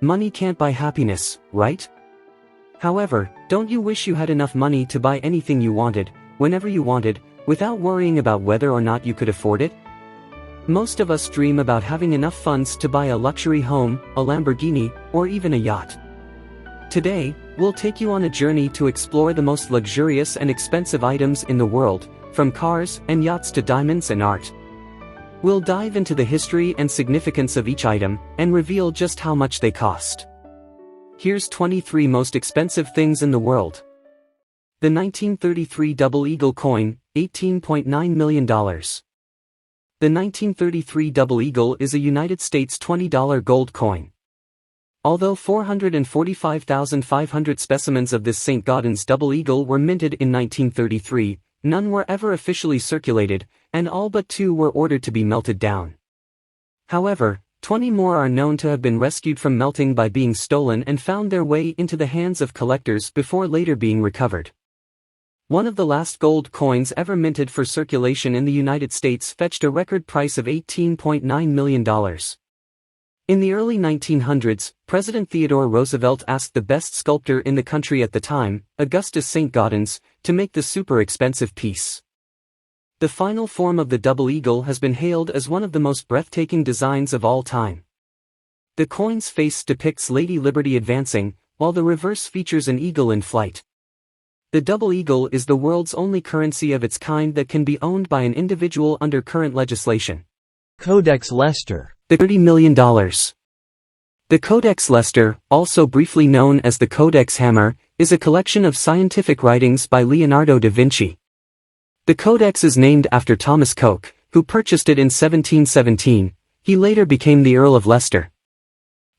Money can't buy happiness, right? However, don't you wish you had enough money to buy anything you wanted, whenever you wanted, without worrying about whether or not you could afford it? Most of us dream about having enough funds to buy a luxury home, a Lamborghini, or even a yacht. Today, we'll take you on a journey to explore the most luxurious and expensive items in the world, from cars and yachts to diamonds and art. We'll dive into the history and significance of each item, and reveal just how much they cost. Here's 23 most expensive things in the world. The 1933 Double Eagle coin, $18.9 million. The 1933 Double Eagle is a United States $20 gold coin. Although 445,500 specimens of this St. Gaudens Double Eagle were minted in 1933, none were ever officially circulated, and all but 2 were ordered to be melted down. However, 20 more are known to have been rescued from melting by being stolen and found their way into the hands of collectors before later being recovered. One of the last gold coins ever minted for circulation in the United States fetched a record price of $18.9 million. In the early 1900s, President Theodore Roosevelt asked the best sculptor in the country at the time, Augustus St. Gaudens, to make the super expensive piece. The final form of the Double Eagle has been hailed as one of the most breathtaking designs of all time. The coin's face depicts Lady Liberty advancing, while the reverse features an eagle in flight. The Double Eagle is the world's only currency of its kind that can be owned by an individual under current legislation. Codex Leicester. The $30 million. The Codex Leicester, also briefly known as the Codex Hammer, is a collection of scientific writings by Leonardo da Vinci. The Codex is named after Thomas Coke, who purchased it in 1717. He later became the Earl of Leicester.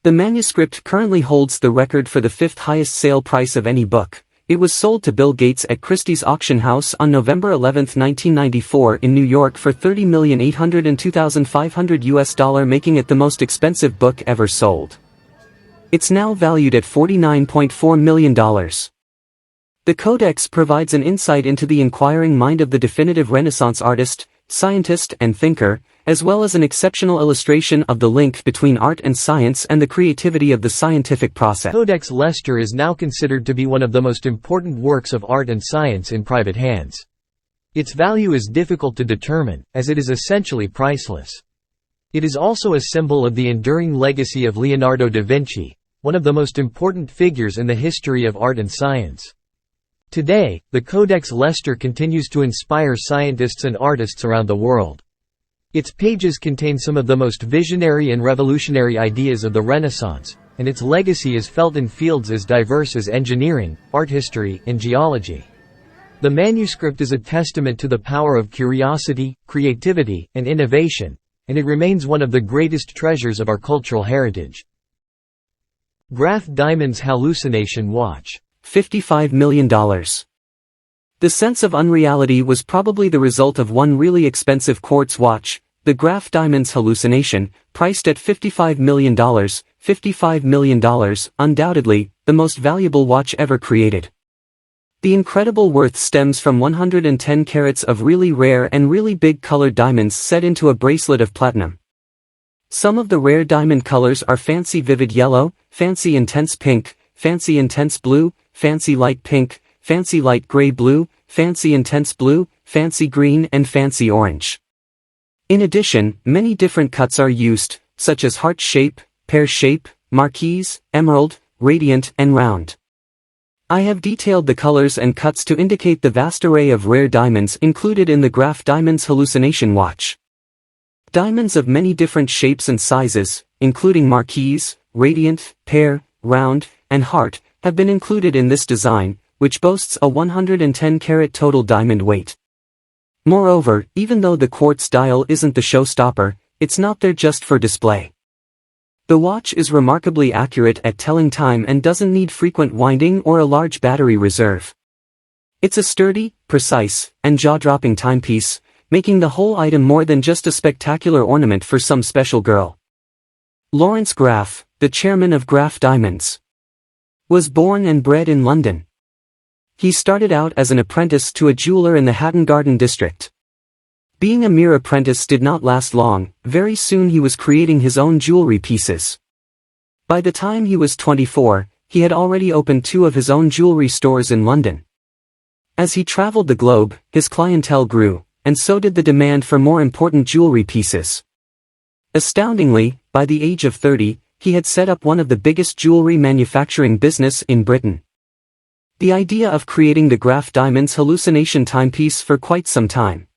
The manuscript currently holds the record for the 5th highest sale price of any book. It was sold to Bill Gates at Christie's auction house on November 11, 1994 in New York for $30,802,500, making it the most expensive book ever sold. It's now valued at $49.4 million. The Codex provides an insight into the inquiring mind of the definitive Renaissance artist, scientist and thinker, as well as an exceptional illustration of the link between art and science and the creativity of the scientific process. Codex Leicester is now considered to be one of the most important works of art and science in private hands. Its value is difficult to determine, as it is essentially priceless. It is also a symbol of the enduring legacy of Leonardo da Vinci, one of the most important figures in the history of art and science. Today, the Codex Leicester continues to inspire scientists and artists around the world. Its pages contain some of the most visionary and revolutionary ideas of the Renaissance, and its legacy is felt in fields as diverse as engineering, art history, and geology. The manuscript is a testament to the power of curiosity, creativity, and innovation, and it remains one of the greatest treasures of our cultural heritage. Graf Diamond's Hallucination Watch. $55 million. The sense of unreality was probably the result of one really expensive quartz watch, the Graf Diamond's Hallucination, priced at $55 million, $55 million, undoubtedly, the most valuable watch ever created. The incredible worth stems from 110 carats of really rare and really big colored diamonds set into a bracelet of platinum. Some of the rare diamond colors are fancy vivid yellow, fancy intense pink, fancy intense blue, fancy light pink, fancy light gray blue, fancy intense blue, fancy green and fancy orange. In addition, many different cuts are used, such as heart shape, pear shape, marquise, emerald, radiant and round. I have detailed the colors and cuts to indicate the vast array of rare diamonds included in the Graf Diamond's Hallucination watch. Diamonds of many different shapes and sizes, including marquise, radiant, pear, round, and heart, have been included in this design, which boasts a 110-carat total diamond weight. Moreover, even though the quartz dial isn't the showstopper, it's not there just for display. The watch is remarkably accurate at telling time and doesn't need frequent winding or a large battery reserve. It's a sturdy, precise, and jaw-dropping timepiece, making the whole item more than just a spectacular ornament for some special girl. Lawrence Graf, the chairman of Graf Diamonds, was born and bred in London. He started out as an apprentice to a jeweler in the Hatton Garden district. Being a mere apprentice did not last long, very soon he was creating his own jewelry pieces. By the time he was 24, he had already opened 2 of his own jewelry stores in London. As he traveled the globe, his clientele grew, and so did the demand for more important jewelry pieces. Astoundingly, by the age of 30, he had set up one of the biggest jewelry manufacturing business in Britain. The idea of creating the Graf Diamond's hallucination timepiece for quite some time.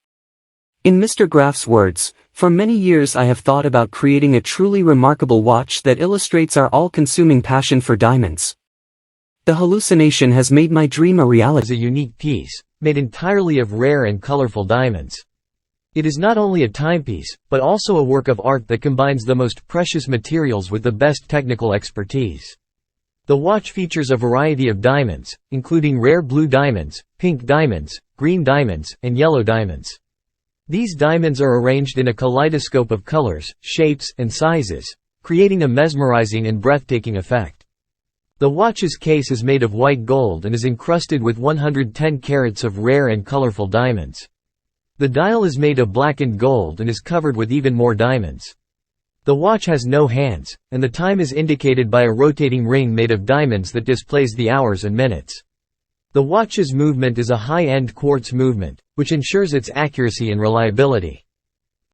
In Mr. Graf's words, "For many years I have thought about creating a truly remarkable watch that illustrates our all-consuming passion for diamonds. The hallucination has made my dream a reality." Is a unique piece, made entirely of rare and colorful diamonds. It is not only a timepiece, but also a work of art that combines the most precious materials with the best technical expertise. The watch features a variety of diamonds, including rare blue diamonds, pink diamonds, green diamonds, and yellow diamonds. These diamonds are arranged in a kaleidoscope of colors, shapes, and sizes, creating a mesmerizing and breathtaking effect. The watch's case is made of white gold and is encrusted with 110 carats of rare and colorful diamonds. The dial is made of blackened gold and is covered with even more diamonds. The watch has no hands, and the time is indicated by a rotating ring made of diamonds that displays the hours and minutes. The watch's movement is a high-end quartz movement, which ensures its accuracy and reliability.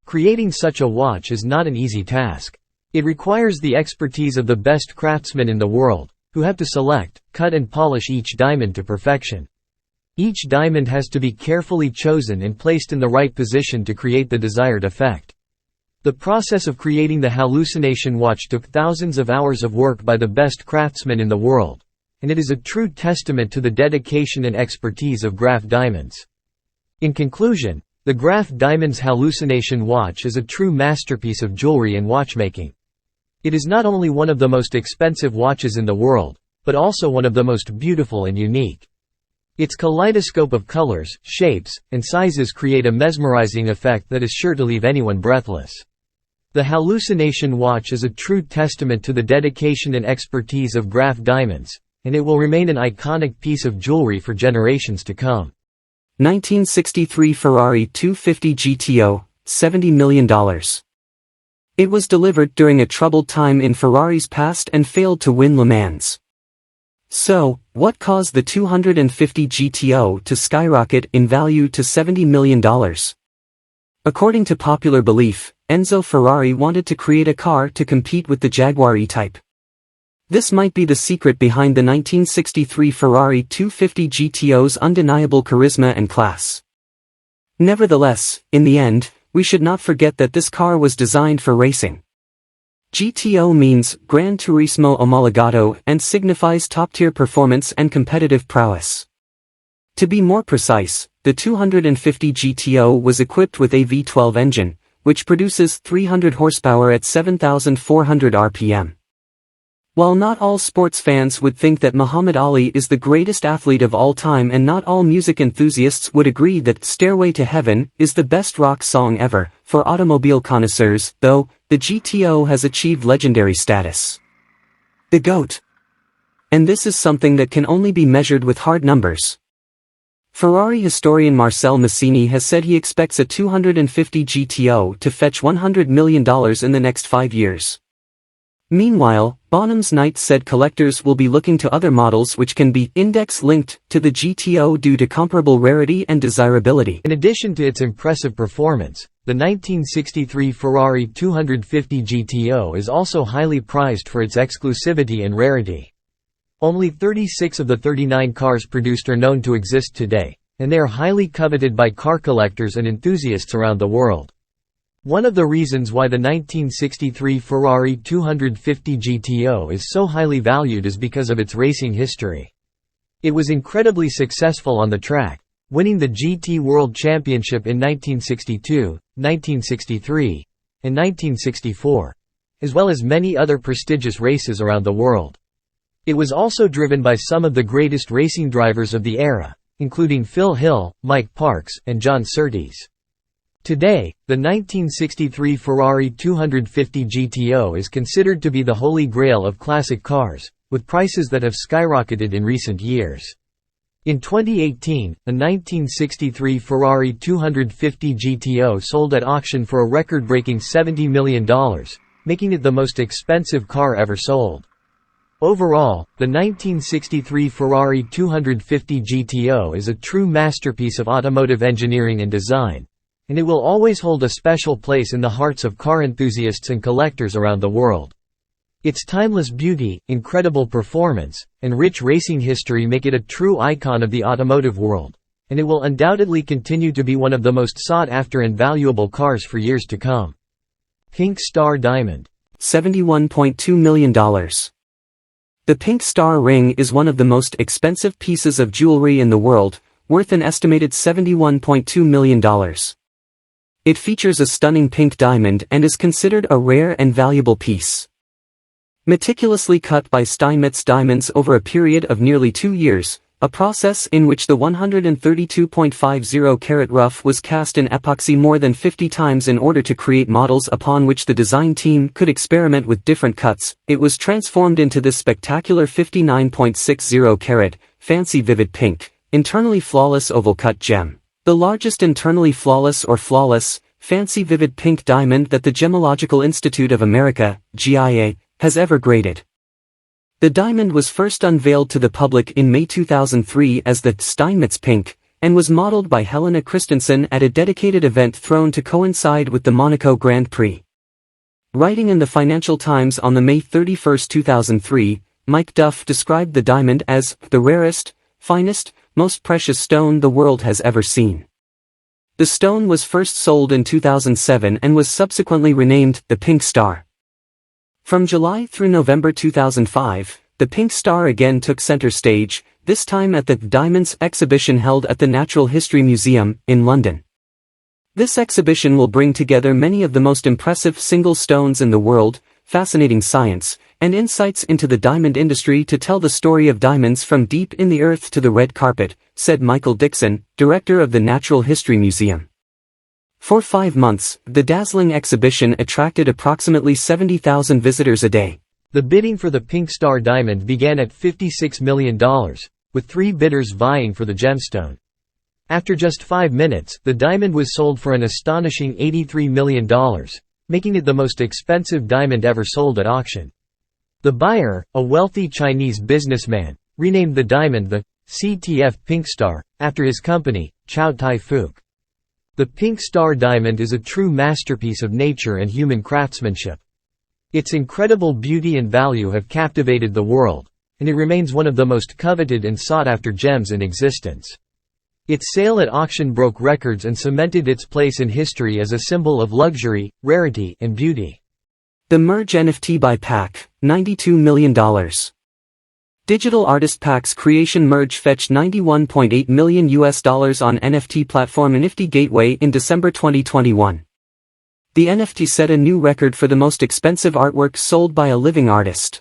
Creating such a watch is not an easy task. It requires the expertise of the best craftsmen in the world, who have to select, cut and polish each diamond to perfection. Each diamond has to be carefully chosen and placed in the right position to create the desired effect. The process of creating the hallucination watch took thousands of hours of work by the best craftsmen in the world, and it is a true testament to the dedication and expertise of Graf Diamonds. In conclusion, the Graf Diamonds hallucination watch is a true masterpiece of jewelry and watchmaking. It is not only one of the most expensive watches in the world, but also one of the most beautiful and unique. Its kaleidoscope of colors, shapes, and sizes create a mesmerizing effect that is sure to leave anyone breathless. The hallucination watch is a true testament to the dedication and expertise of Graf Diamonds, and it will remain an iconic piece of jewelry for generations to come. 1963 Ferrari 250 GTO, $70 million. It was delivered during a troubled time in Ferrari's past and failed to win Le Mans. So, what caused the 250 GTO to skyrocket in value to $70 million? According to popular belief, Enzo Ferrari wanted to create a car to compete with the Jaguar E-Type. This might be the secret behind the 1963 Ferrari 250 GTO's undeniable charisma and class. Nevertheless, in the end, we should not forget that this car was designed for racing. GTO means Gran Turismo Omologato and signifies top-tier performance and competitive prowess. To be more precise, the 250 GTO was equipped with a V12 engine, which produces 300 horsepower at 7,400 RPM. While not all sports fans would think that Muhammad Ali is the greatest athlete of all time and not all music enthusiasts would agree that Stairway to Heaven is the best rock song ever, for automobile connoisseurs, though, the GTO has achieved legendary status. The GOAT. And this is something that can only be measured with hard numbers. Ferrari historian Marcel Massini has said he expects a 250 GTO to fetch $100 million in the next 5 years. Meanwhile, Bonham's Knight said collectors will be looking to other models which can be index-linked to the GTO due to comparable rarity and desirability. In addition to its impressive performance, the 1963 Ferrari 250 GTO is also highly prized for its exclusivity and rarity. Only 36 of the 39 cars produced are known to exist today, and they are highly coveted by car collectors and enthusiasts around the world. One of the reasons why the 1963 Ferrari 250 GTO is so highly valued is because of its racing history. It was incredibly successful on the track, winning the GT World Championship in 1962, 1963, and 1964, as well as many other prestigious races around the world. It was also driven by some of the greatest racing drivers of the era, including Phil Hill, Mike Parks, and John Surtees. Today, the 1963 Ferrari 250 GTO is considered to be the holy grail of classic cars, with prices that have skyrocketed in recent years. In 2018, a 1963 Ferrari 250 GTO sold at auction for a record-breaking $70 million, making it the most expensive car ever sold. Overall, the 1963 Ferrari 250 GTO is a true masterpiece of automotive engineering and design, and it will always hold a special place in the hearts of car enthusiasts and collectors around the world. Its timeless beauty, incredible performance, and rich racing history make it a true icon of the automotive world, and it will undoubtedly continue to be one of the most sought-after and valuable cars for years to come. Pink Star Diamond. $71.2 million. The Pink Star ring is one of the most expensive pieces of jewelry in the world, worth an estimated $71.2 million. It features a stunning pink diamond and is considered a rare and valuable piece. Meticulously cut by Steinmetz diamonds over a period of nearly 2 years, a process in which the 132.50 carat rough was cast in epoxy more than 50 times in order to create models upon which the design team could experiment with different cuts, it was transformed into this spectacular 59.60 carat, fancy vivid pink, internally flawless oval-cut gem. The largest internally flawless or flawless, fancy vivid pink diamond that the Gemological Institute of America, GIA, has ever graded. The diamond was first unveiled to the public in May 2003 as the Steinmetz Pink, and was modeled by Helena Christensen at a dedicated event thrown to coincide with the Monaco Grand Prix. Writing in the Financial Times on May 31, 2003, Mike Duff described the diamond as the rarest, finest, most precious stone the world has ever seen. The stone was first sold in 2007 and was subsequently renamed the Pink Star. From July through November 2005, the Pink Star again took center stage, this time at the Diamonds exhibition held at the Natural History Museum, in London. This exhibition will bring together many of the most impressive single stones in the world, fascinating science, and insights into the diamond industry to tell the story of diamonds from deep in the earth to the red carpet, said Michael Dixon, director of the Natural History Museum. For 5 months, the dazzling exhibition attracted approximately 70,000 visitors a day. The bidding for the Pink Star diamond began at $56 million, with 3 bidders vying for the gemstone. After just 5 minutes, the diamond was sold for an astonishing $83 million, making it the most expensive diamond ever sold at auction. The buyer, a wealthy Chinese businessman, renamed the diamond the CTF Pink Star, after his company, Chow Tai Fook. The Pink Star diamond is a true masterpiece of nature and human craftsmanship. Its incredible beauty and value have captivated the world, and it remains one of the most coveted and sought-after gems in existence. Its sale at auction broke records and cemented its place in history as a symbol of luxury, rarity, and beauty. The Merge NFT by PAC, $92 million. Digital artist PAC's creation Merge fetched $91.8 million on NFT platform Nifty Gateway in December 2021. The NFT set a new record for the most expensive artwork sold by a living artist.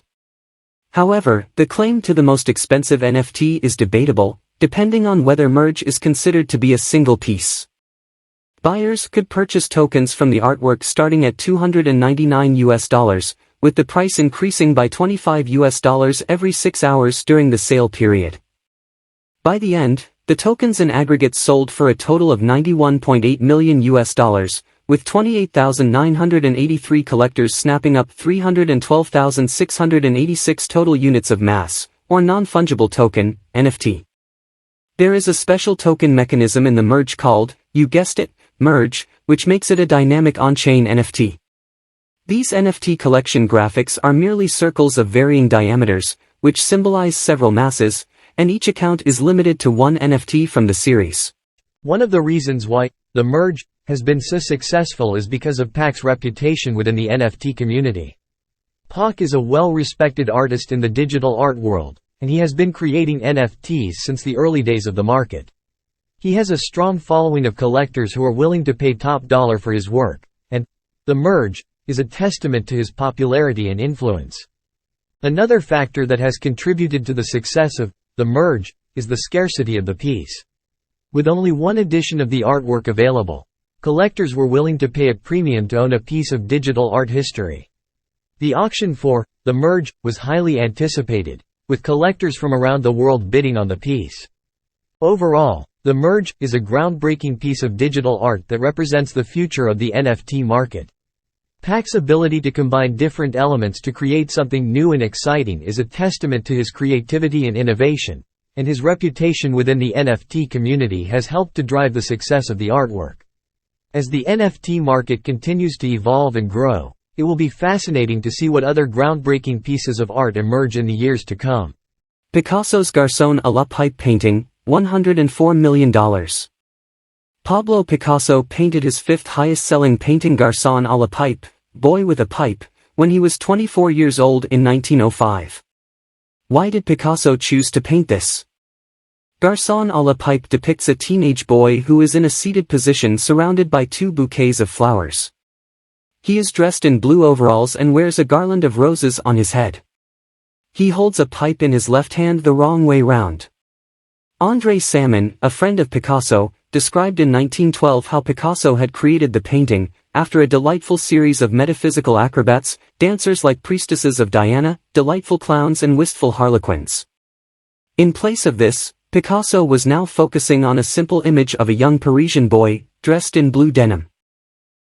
However, the claim to the most expensive NFT is debatable, depending on whether Merge is considered to be a single piece. Buyers could purchase tokens from the artwork starting at $299, with the price increasing by $25 every 6 hours during the sale period. By the end, the tokens in aggregate sold for a total of $91.8 million, with 28,983 collectors snapping up 312,686 total units of mass, or non-fungible token, NFT. There is a special token mechanism in the Merge called, you guessed it, Merge, which makes it a dynamic on-chain NFT. These NFT collection graphics are merely circles of varying diameters, which symbolize several masses, and each account is limited to one NFT from the series. One of the reasons why the Merge has been so successful is because of PAC's reputation within the NFT community. PAC is a well-respected artist in the digital art world, and he has been creating NFTs since the early days of the market. He has a strong following of collectors who are willing to pay top dollar for his work, and the Merge is a testament to his popularity and influence. Another factor that has contributed to the success of the Merge is the scarcity of the piece. With only one edition of the artwork available, collectors were willing to pay a premium to own a piece of digital art history. The auction for the Merge was highly anticipated, with collectors from around the world bidding on the piece. Overall, the Merge is a groundbreaking piece of digital art that represents the future of the NFT market. Pak's ability to combine different elements to create something new and exciting is a testament to his creativity and innovation, and his reputation within the NFT community has helped to drive the success of the artwork. As the NFT market continues to evolve and grow, it will be fascinating to see what other groundbreaking pieces of art emerge in the years to come. Picasso's Garçon à la Pipe painting, $104 million. Pablo Picasso painted his fifth highest-selling painting Garçon à la Pipe, Boy with a Pipe, when he was 24 years old in 1905. Why did Picasso choose to paint this? Garçon à la Pipe depicts a teenage boy who is in a seated position surrounded by two bouquets of flowers. He is dressed in blue overalls and wears a garland of roses on his head. He holds a pipe in his left hand the wrong way round. André Salmon, a friend of Picasso, described in 1912 how Picasso had created the painting, after a delightful series of metaphysical acrobats, dancers like priestesses of Diana, delightful clowns and wistful harlequins. In place of this, Picasso was now focusing on a simple image of a young Parisian boy, dressed in blue denim.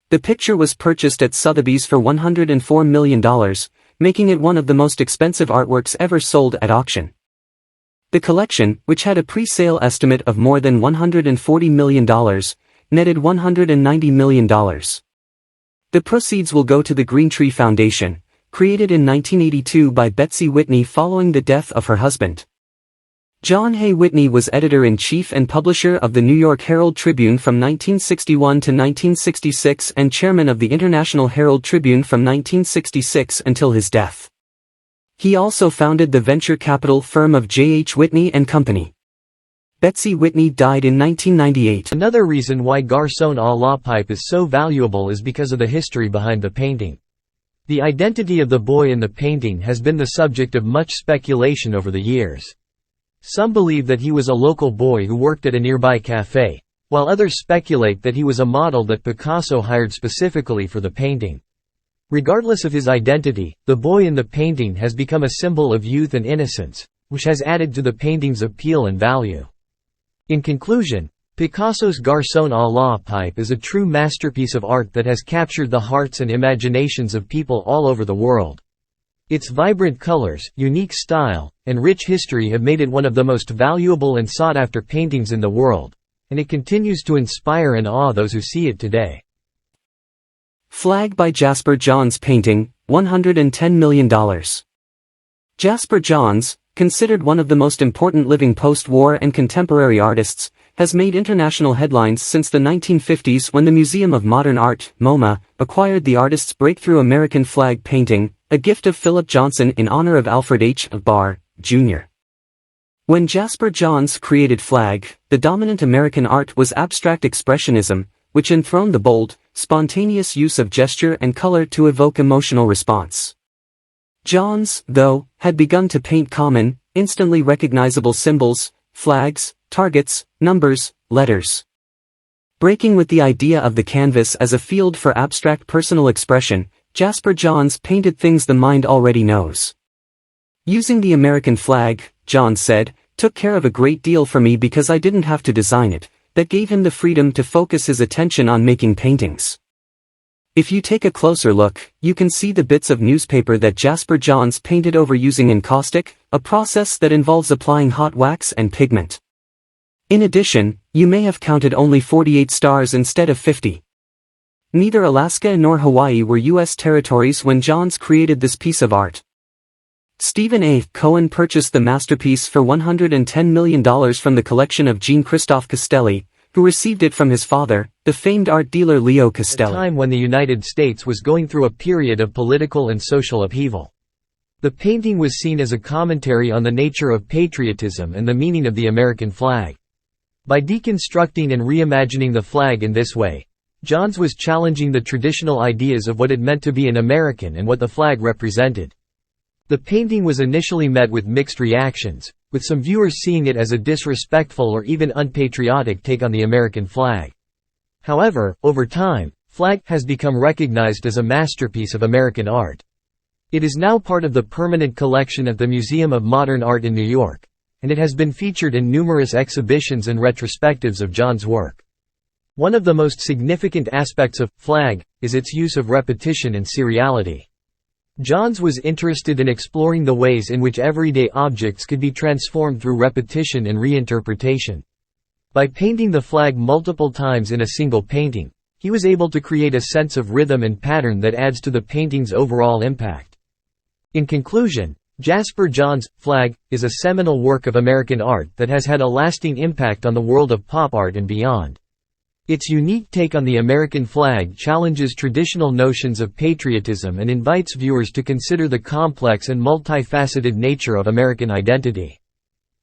The picture was purchased at Sotheby's for $104 million, making it one of the most expensive artworks ever sold at auction. The collection, which had a pre-sale estimate of more than $140 million, netted $190 million. The proceeds will go to the Green Tree Foundation, created in 1982 by Betsy Whitney following the death of her husband. John Hay Whitney was editor-in-chief and publisher of the New York Herald Tribune from 1961 to 1966 and chairman of the International Herald Tribune from 1966 until his death. He also founded the venture capital firm of J. H. Whitney and Company. Betsy Whitney died in 1998. Another reason why Garçon à la Pipe is so valuable is because of the history behind the painting. The identity of the boy in the painting has been the subject of much speculation over the years. Some believe that he was a local boy who worked at a nearby cafe, while others speculate that he was a model that Picasso hired specifically for the painting. Regardless of his identity, the boy in the painting has become a symbol of youth and innocence, which has added to the painting's appeal and value. In conclusion, Picasso's Garçon à la Pipe is a true masterpiece of art that has captured the hearts and imaginations of people all over the world. Its vibrant colors, unique style, and rich history have made it one of the most valuable and sought-after paintings in the world, and it continues to inspire and awe those who see it today. Flag by Jasper Johns painting, $110 million. Jasper Johns, considered one of the most important living post-war and contemporary artists, has made international headlines since the 1950s when the Museum of Modern Art, MoMA, acquired the artist's breakthrough American flag painting, a gift of Philip Johnson in honor of Alfred H. Barr, Jr. When Jasper Johns created Flag, the dominant American art was abstract expressionism, which enthroned the bold, spontaneous use of gesture and color to evoke emotional response. Johns, though, had begun to paint common, instantly recognizable symbols, flags, targets, numbers, letters. Breaking with the idea of the canvas as a field for abstract personal expression, Jasper Johns painted things the mind already knows. Using the American flag, Johns said, took care of a great deal for me because I didn't have to design it, that gave him the freedom to focus his attention on making paintings. If you take a closer look, you can see the bits of newspaper that Jasper Johns painted over using encaustic, a process that involves applying hot wax and pigment. In addition, you may have counted only 48 stars instead of 50. Neither Alaska nor Hawaii were U.S. territories when Johns created this piece of art. Stephen A. Cohen purchased the masterpiece for $110 million from the collection of Jean-Christophe Castelli, who received it from his father, the famed art dealer Leo Castelli. At a time when the United States was going through a period of political and social upheaval. The painting was seen as a commentary on the nature of patriotism and the meaning of the American flag. By deconstructing and reimagining the flag in this way, Johns was challenging the traditional ideas of what it meant to be an American and what the flag represented. The painting was initially met with mixed reactions, with some viewers seeing it as a disrespectful or even unpatriotic take on the American flag. However, over time, Flag has become recognized as a masterpiece of American art. It is now part of the permanent collection at the Museum of Modern Art in New York, and it has been featured in numerous exhibitions and retrospectives of Johns' work. One of the most significant aspects of flag is its use of repetition and seriality. Johns was interested in exploring the ways in which everyday objects could be transformed through repetition and reinterpretation. By painting the flag multiple times in a single painting, he was able to create a sense of rhythm and pattern that adds to the painting's overall impact. In conclusion, Jasper Johns' Flag is a seminal work of American art that has had a lasting impact on the world of pop art and beyond. Its unique take on the American flag challenges traditional notions of patriotism and invites viewers to consider the complex and multifaceted nature of American identity.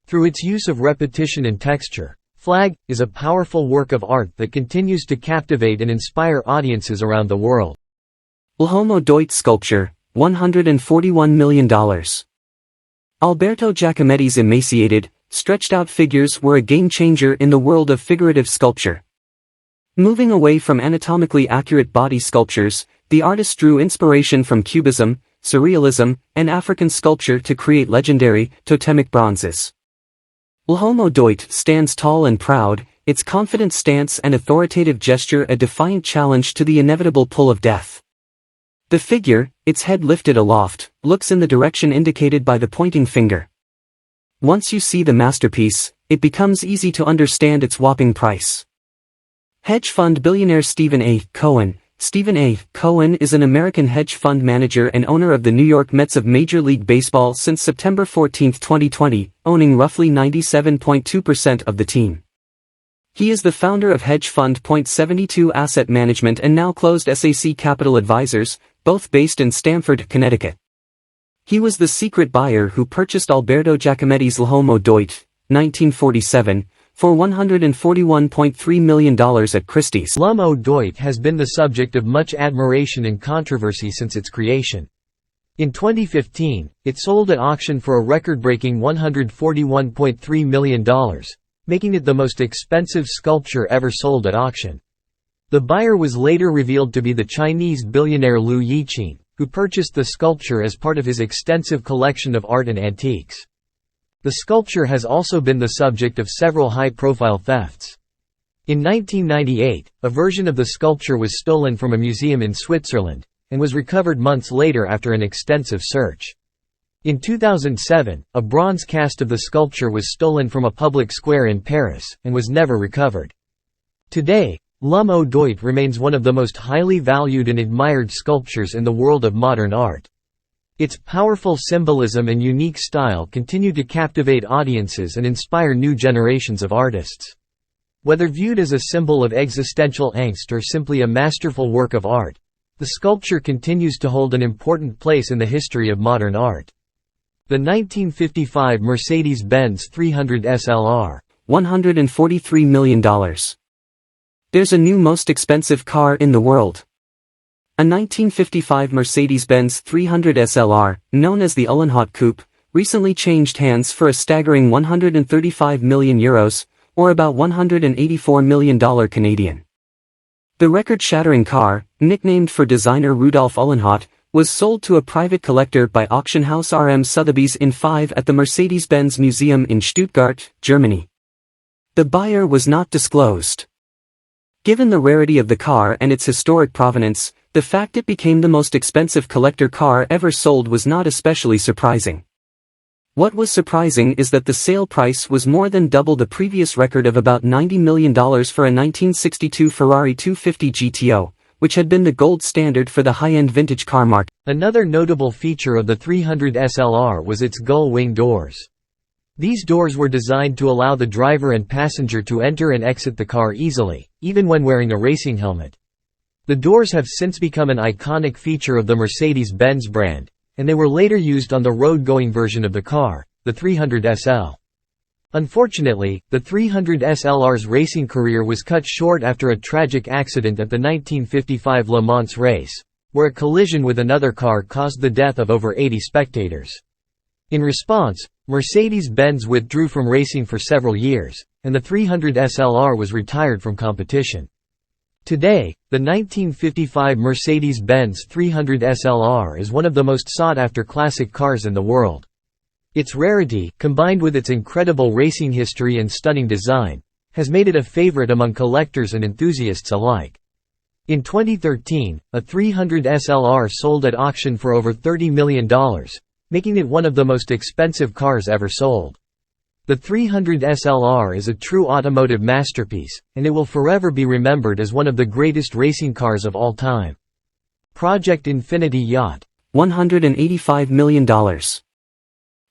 Through its use of repetition and texture, Flag is a powerful work of art that continues to captivate and inspire audiences around the world. Wilhelmo Deutsch sculpture, $141 million. Alberto Giacometti's emaciated, stretched-out figures were a game-changer in the world of figurative sculpture. Moving away from anatomically accurate body sculptures, the artist drew inspiration from Cubism, Surrealism, and African sculpture to create legendary, totemic bronzes. Wilhelmo Deutsch stands tall and proud, its confident stance and authoritative gesture a defiant challenge to the inevitable pull of death. The figure, its head lifted aloft, looks in the direction indicated by the pointing finger. Once you see the masterpiece, it becomes easy to understand its whopping price. Hedge fund billionaire Stephen A. Cohen. Stephen A. Cohen is an American hedge fund manager and owner of the New York Mets of Major League Baseball since September 14, 2020, owning roughly 97.2% of the team. He is the founder of hedge fund Point72 Asset Management and now closed SAC Capital Advisors, both based in Stamford, Connecticut. He was the secret buyer who purchased Alberto Giacometti's Wilhelmo Deutsch, 1947, for $141.3 million at Christie's. Wilhelmo Deutsch has been the subject of much admiration and controversy since its creation. In 2015, it sold at auction for a record-breaking $141.3 million, making it the most expensive sculpture ever sold at auction. The buyer was later revealed to be the Chinese billionaire Liu Yiqin, who purchased the sculpture as part of his extensive collection of art and antiques. The sculpture has also been the subject of several high-profile thefts. In 1998, a version of the sculpture was stolen from a museum in Switzerland, and was recovered months later after an extensive search. In 2007, a bronze cast of the sculpture was stolen from a public square in Paris, and was never recovered. Today, Wilhelmo Deutsch remains one of the most highly valued and admired sculptures in the world of modern art. Its powerful symbolism and unique style continue to captivate audiences and inspire new generations of artists. Whether viewed as a symbol of existential angst or simply a masterful work of art, the sculpture continues to hold an important place in the history of modern art. The 1955 Mercedes-Benz 300 SLR, $143 million. There's a new most expensive car in the world. A 1955 Mercedes-Benz 300 SLR, known as the Uhlenhaut Coupe, recently changed hands for a staggering €135 million, or about $184 million Canadian. The record-shattering car, nicknamed for designer Rudolf Uhlenhaut, was sold to a private collector by auction house RM Sotheby's in 5 at the Mercedes-Benz Museum in Stuttgart, Germany. The buyer was not disclosed. Given the rarity of the car and its historic provenance, the fact it became the most expensive collector car ever sold was not especially surprising. What was surprising is that the sale price was more than double the previous record of about $90 million for a 1962 Ferrari 250 GTO, which had been the gold standard for the high-end vintage car market. Another notable feature of the 300 SLR was its gull-wing doors. These doors were designed to allow the driver and passenger to enter and exit the car easily, even when wearing a racing helmet. The doors have since become an iconic feature of the Mercedes-Benz brand, and they were later used on the road-going version of the car, the 300 SL. Unfortunately, the 300 SLR's racing career was cut short after a tragic accident at the 1955 Le Mans race, where a collision with another car caused the death of over 80 spectators. In response, Mercedes-Benz withdrew from racing for several years, and the 300 SLR was retired from competition. Today, the 1955 Mercedes-Benz 300 SLR is one of the most sought-after classic cars in the world. Its rarity, combined with its incredible racing history and stunning design, has made it a favorite among collectors and enthusiasts alike. In 2013, a 300 SLR sold at auction for over $30 million, making it one of the most expensive cars ever sold. The 300 SLR is a true automotive masterpiece, and it will forever be remembered as one of the greatest racing cars of all time. Project Infinity Yacht. $185 million.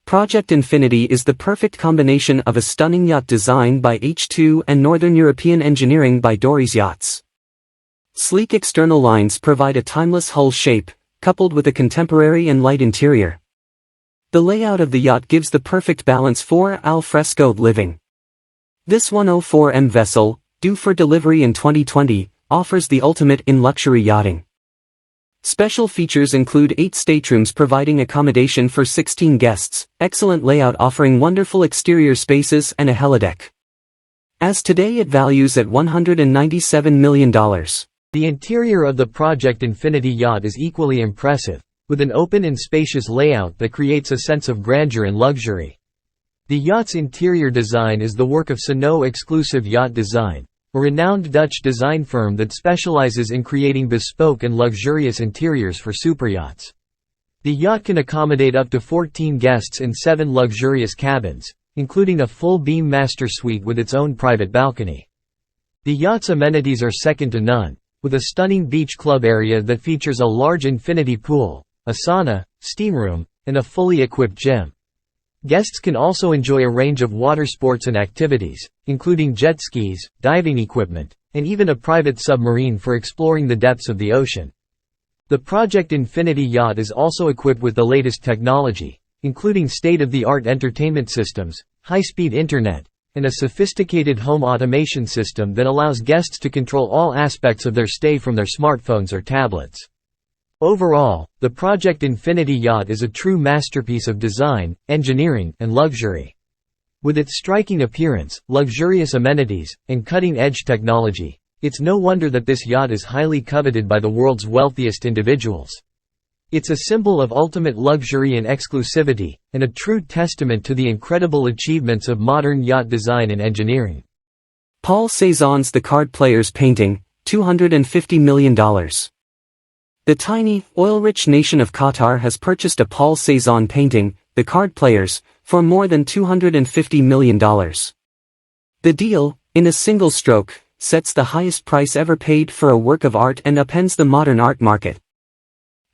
Project Infinity is the perfect combination of a stunning yacht design by H2 and Northern European engineering by Dory's Yachts. Sleek external lines provide a timeless hull shape, coupled with a contemporary and light interior. The layout of the yacht gives the perfect balance for al fresco living. This 104M vessel, due for delivery in 2020, offers the ultimate in luxury yachting. Special features include 8 staterooms providing accommodation for 16 guests, excellent layout offering wonderful exterior spaces and a helideck. As today it values at $197 million. The interior of the Project Infinity yacht is equally impressive, with an open and spacious layout that creates a sense of grandeur and luxury. The yacht's interior design is the work of Snow Exclusive Yacht Design, a renowned Dutch design firm that specializes in creating bespoke and luxurious interiors for superyachts. The yacht can accommodate up to 14 guests in 7 luxurious cabins, including a full beam master suite with its own private balcony. The yacht's amenities are second to none, with a stunning beach club area that features a large infinity pool, a sauna, steam room, and a fully equipped gym. Guests can also enjoy a range of water sports and activities, including jet skis, diving equipment, and even a private submarine for exploring the depths of the ocean. The Project Infinity yacht is also equipped with the latest technology, including state-of-the-art entertainment systems, high-speed internet, and a sophisticated home automation system that allows guests to control all aspects of their stay from their smartphones or tablets. Overall, the Project Infinity yacht is a true masterpiece of design, engineering, and luxury. With its striking appearance, luxurious amenities, and cutting-edge technology, it's no wonder that this yacht is highly coveted by the world's wealthiest individuals. It's a symbol of ultimate luxury and exclusivity, and a true testament to the incredible achievements of modern yacht design and engineering. Paul Cézanne's The Card Players painting, $250 million. The tiny, oil-rich nation of Qatar has purchased a Paul Cézanne painting, The Card Players, for more than $250 million. The deal, in a single stroke, sets the highest price ever paid for a work of art and upends the modern art market.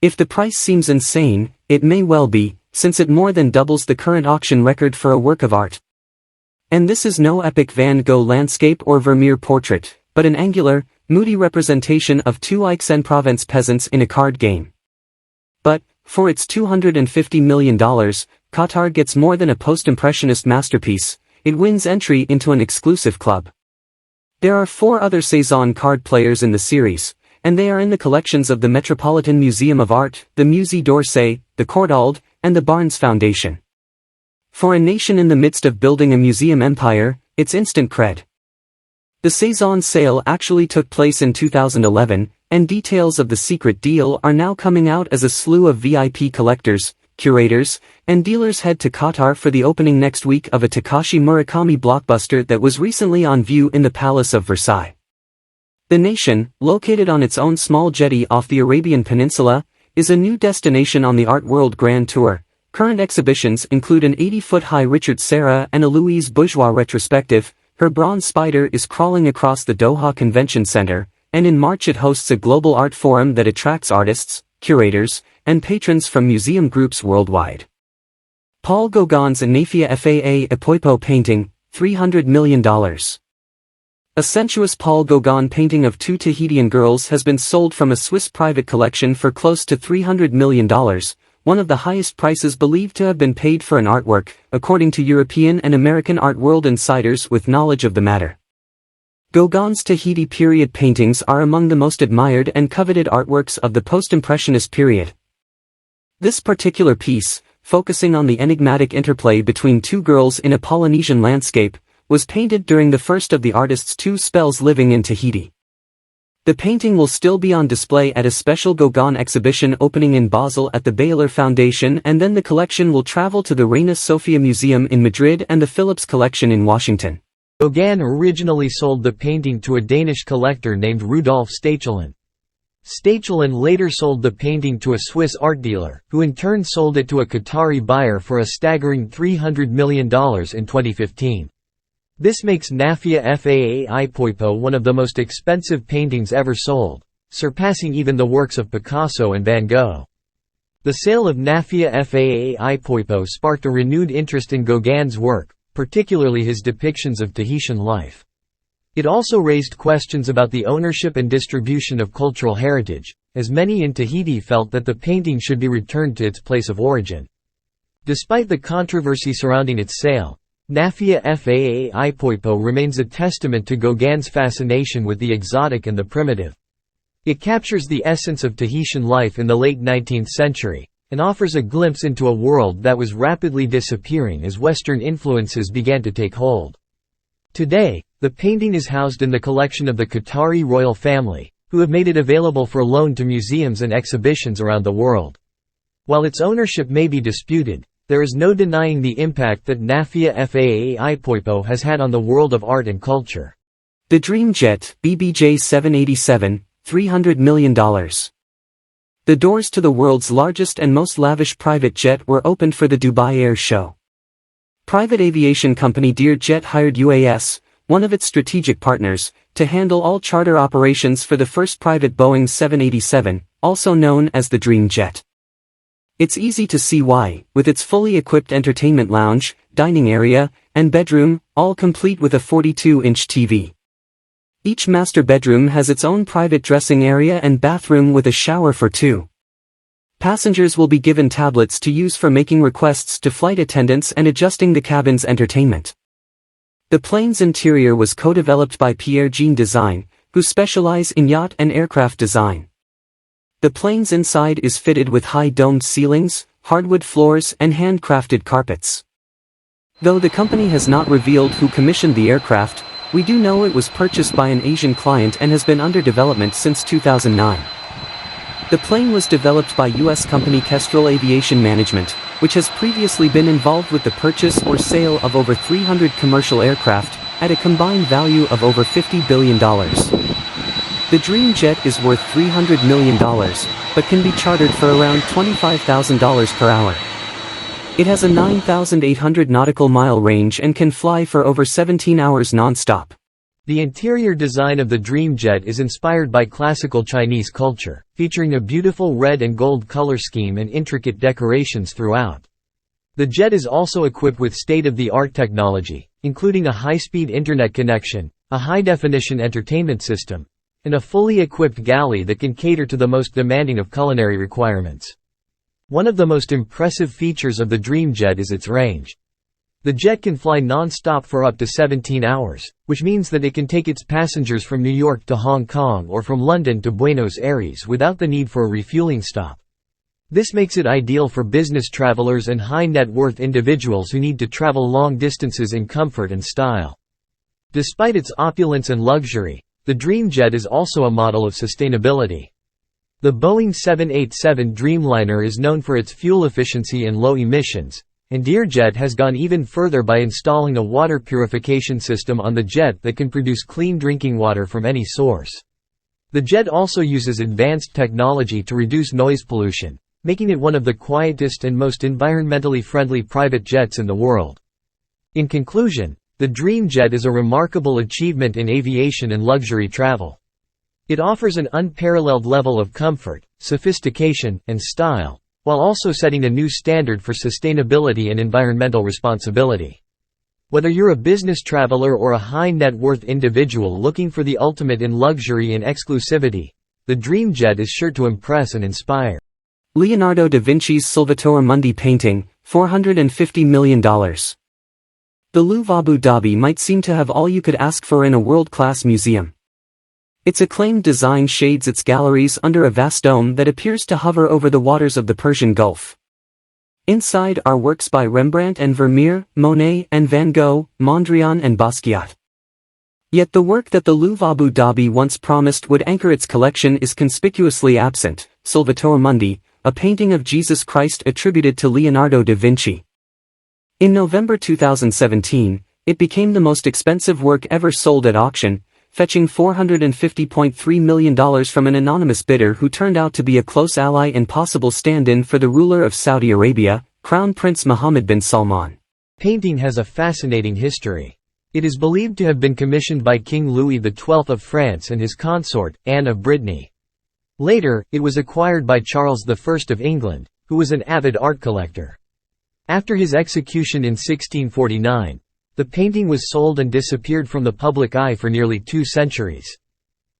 If the price seems insane, it may well be, since it more than doubles the current auction record for a work of art. And this is no epic Van Gogh landscape or Vermeer portrait, but an angular, moody representation of 2 Aix-en-Provence peasants in a card game. But, for its $250 million, Qatar gets more than a post-impressionist masterpiece, it wins entry into an exclusive club. There are 4 other Cézanne card players in the series, and they are in the collections of the Metropolitan Museum of Art, the Musée d'Orsay, the Courtauld, and the Barnes Foundation. For a nation in the midst of building a museum empire, it's instant cred. The Cézanne sale actually took place in 2011, and details of the secret deal are now coming out as a slew of VIP collectors, curators, and dealers head to Qatar for the opening next week of a Takashi Murakami blockbuster that was recently on view in the Palace of Versailles. The nation, located on its own small jetty off the Arabian Peninsula, is a new destination on the Art World Grand Tour. Current exhibitions include an 80-foot-high Richard Serra and a Louise Bourgeois retrospective. Her bronze spider is crawling across the Doha Convention Center, and in March it hosts a global art forum that attracts artists, curators, and patrons from museum groups worldwide. Paul Gauguin's Anafia Faa Epoipo painting, $300 million. A sensuous Paul Gauguin painting of 2 Tahitian girls has been sold from a Swiss private collection for close to $300 million, one of the highest prices believed to have been paid for an artwork, according to European and American art world insiders with knowledge of the matter. Gauguin's Tahiti period paintings are among the most admired and coveted artworks of the post-impressionist period. This particular piece, focusing on the enigmatic interplay between 2 girls in a Polynesian landscape, was painted during the first of the artist's 2 spells living in Tahiti. The painting will still be on display at a special Gauguin exhibition opening in Basel at the Baylor Foundation, and then the collection will travel to the Reina Sofia Museum in Madrid and the Phillips Collection in Washington. Gauguin originally sold the painting to a Danish collector named Rudolf Stachelin. Stachelin later sold the painting to a Swiss art dealer, who in turn sold it to a Qatari buyer for a staggering $300 million in 2015. This makes Nafia Faa Poipo one of the most expensive paintings ever sold, surpassing even the works of Picasso and Van Gogh. The sale of Nafia Faa Poipo sparked a renewed interest in Gauguin's work, particularly his depictions of Tahitian life. It also raised questions about the ownership and distribution of cultural heritage, as many in Tahiti felt that the painting should be returned to its place of origin. Despite the controversy surrounding its sale, Nafia Faa Poipo remains a testament to Gauguin's fascination with the exotic and the primitive. It captures the essence of Tahitian life in the late 19th century, and offers a glimpse into a world that was rapidly disappearing as Western influences began to take hold. Today, the painting is housed in the collection of the Qatari royal family, who have made it available for loan to museums and exhibitions around the world. While its ownership may be disputed, there is no denying the impact that Nafia Faa Poipo has had on the world of art and culture. The Dream Jet, BBJ 787, $300 million. The doors to the world's largest and most lavish private jet were opened for the Dubai Air Show. Private aviation company Dearjet hired UAS, one of its strategic partners, to handle all charter operations for the first private Boeing 787, also known as the Dream Jet. It's easy to see why, with its fully equipped entertainment lounge, dining area, and bedroom, all complete with a 42-inch TV. Each master bedroom has its own private dressing area and bathroom with a shower for two. Passengers will be given tablets to use for making requests to flight attendants and adjusting the cabin's entertainment. The plane's interior was co-developed by Pierre-Jean Design, who specialize in yacht and aircraft design. The plane's inside is fitted with high-domed ceilings, hardwood floors and handcrafted carpets. Though the company has not revealed who commissioned the aircraft, we do know it was purchased by an Asian client and has been under development since 2009. The plane was developed by U.S. company Kestrel Aviation Management, which has previously been involved with the purchase or sale of over 300 commercial aircraft, at a combined value of over $50 billion. The Dream Jet is worth $300 million, but can be chartered for around $25,000 per hour. It has a 9,800 nautical mile range and can fly for over 17 hours non-stop. The interior design of the Dream Jet is inspired by classical Chinese culture, featuring a beautiful red and gold color scheme and intricate decorations throughout. The jet is also equipped with state-of-the-art technology, including a high-speed internet connection, a high-definition entertainment system, and a fully equipped galley that can cater to the most demanding of culinary requirements. One of the most impressive features of the Dream Jet is its range. The jet can fly non-stop for up to 17 hours, which means that it can take its passengers from New York to Hong Kong or from London to Buenos Aires without the need for a refueling stop. This makes it ideal for business travelers and high-net-worth individuals who need to travel long distances in comfort and style. Despite its opulence and luxury, the Dream Jet is also a model of sustainability. The Boeing 787 Dreamliner is known for its fuel efficiency and low emissions, and Dearjet has gone even further by installing a water purification system on the jet that can produce clean drinking water from any source. The jet also uses advanced technology to reduce noise pollution, making it one of the quietest and most environmentally friendly private jets in the world. In conclusion, the Dream Jet is a remarkable achievement in aviation and luxury travel. It offers an unparalleled level of comfort, sophistication, and style, while also setting a new standard for sustainability and environmental responsibility. Whether you're a business traveler or a high-net-worth individual looking for the ultimate in luxury and exclusivity, the Dream Jet is sure to impress and inspire. Leonardo da Vinci's Salvator Mundi painting, $450 million. The Louvre Abu Dhabi might seem to have all you could ask for in a world-class museum. Its acclaimed design shades its galleries under a vast dome that appears to hover over the waters of the Persian Gulf. Inside are works by Rembrandt and Vermeer, Monet and Van Gogh, Mondrian and Basquiat. Yet the work that the Louvre Abu Dhabi once promised would anchor its collection is conspicuously absent, Salvator Mundi, a painting of Jesus Christ attributed to Leonardo da Vinci. In November 2017, It became the most expensive work ever sold at auction, fetching $450.3 million from an anonymous bidder who turned out to be a close ally and possible stand-in for the ruler of Saudi Arabia, Crown Prince Mohammed bin Salman. Painting has a fascinating history. It is believed to have been commissioned by King Louis XII of France and his consort, Anne of Brittany. Later, it was acquired by Charles I of England, who was an avid art collector. After his execution in 1649, the painting was sold and disappeared from the public eye for nearly 2 centuries.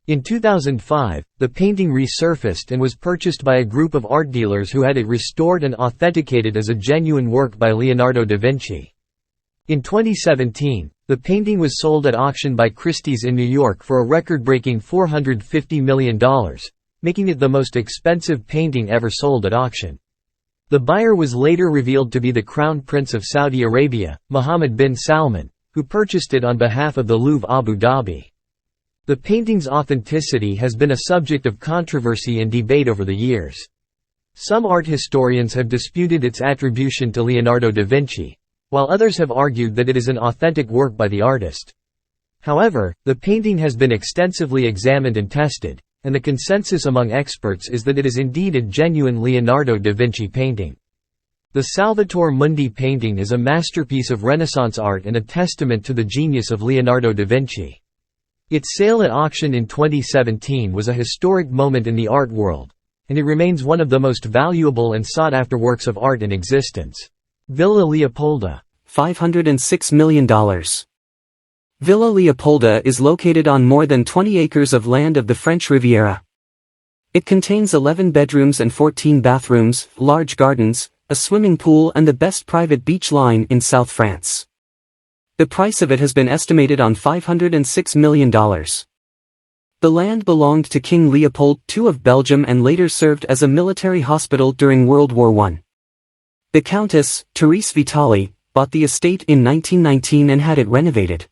In 2005, the painting resurfaced and was purchased by a group of art dealers who had it restored and authenticated as a genuine work by Leonardo da Vinci. In 2017, the painting was sold at auction by Christie's in New York for a record-breaking $450 million, making it the most expensive painting ever sold at auction. The buyer was later revealed to be the Crown Prince of Saudi Arabia, Mohammed bin Salman, who purchased it on behalf of the Louvre Abu Dhabi. The painting's authenticity has been a subject of controversy and debate over the years. Some art historians have disputed its attribution to Leonardo da Vinci, while others have argued that it is an authentic work by the artist. However, the painting has been extensively examined and tested, and the consensus among experts is that it is indeed a genuine Leonardo da Vinci painting. The Salvator Mundi painting is a masterpiece of Renaissance art and a testament to the genius of Leonardo da Vinci. Its sale at auction in 2017 was a historic moment in the art world, and it remains one of the most valuable and sought-after works of art in existence. Villa Leopolda. $506 million. Villa Leopolda is located on more than 20 acres of land of the French Riviera. It contains 11 bedrooms and 14 bathrooms, large gardens, a swimming pool and the best private beach line in South France. The price of it has been estimated on $506 million. The land belonged to King Leopold II of Belgium and later served as a military hospital during World War I. The Countess, Therese Vitali, bought the estate in 1919 and had it renovated.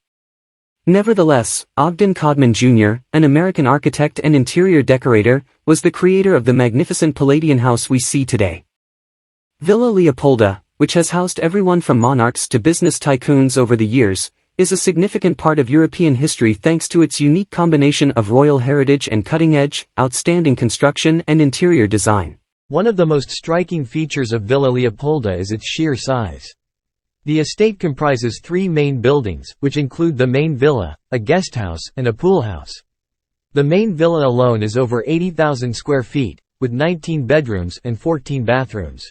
Nevertheless, Ogden Codman Jr., an American architect and interior decorator, was the creator of the magnificent Palladian house we see today. Villa Leopolda, which has housed everyone from monarchs to business tycoons over the years, is a significant part of European history thanks to its unique combination of royal heritage and cutting-edge, outstanding construction and interior design. One of the most striking features of Villa Leopolda is its sheer size. The estate comprises 3 main buildings, which include the main villa, a guesthouse, and a pool house. The main villa alone is over 80,000 square feet, with 19 bedrooms and 14 bathrooms.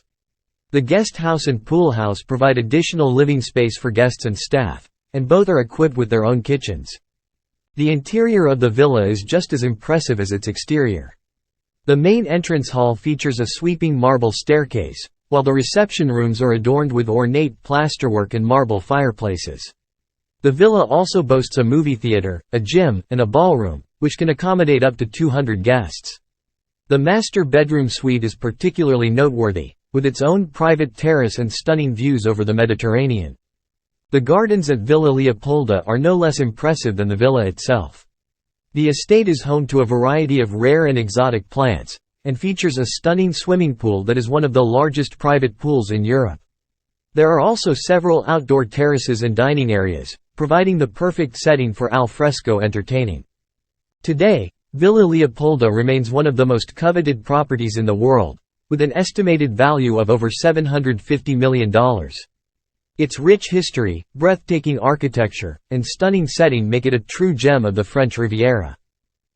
The guest house and pool house provide additional living space for guests and staff, and both are equipped with their own kitchens. The interior of the villa is just as impressive as its exterior. The main entrance hall features a sweeping marble staircase, while the reception rooms are adorned with ornate plasterwork and marble fireplaces. The villa also boasts a movie theater, a gym, and a ballroom, which can accommodate up to 200 guests. The master bedroom suite is particularly noteworthy, with its own private terrace and stunning views over the Mediterranean. The gardens at Villa Leopolda are no less impressive than the villa itself. The estate is home to a variety of rare and exotic plants, and features a stunning swimming pool that is one of the largest private pools in Europe. There are also several outdoor terraces and dining areas, providing the perfect setting for al fresco entertaining. Today, Villa Leopolda remains one of the most coveted properties in the world, with an estimated value of over $750 million. Its rich history, breathtaking architecture, and stunning setting make it a true gem of the French Riviera.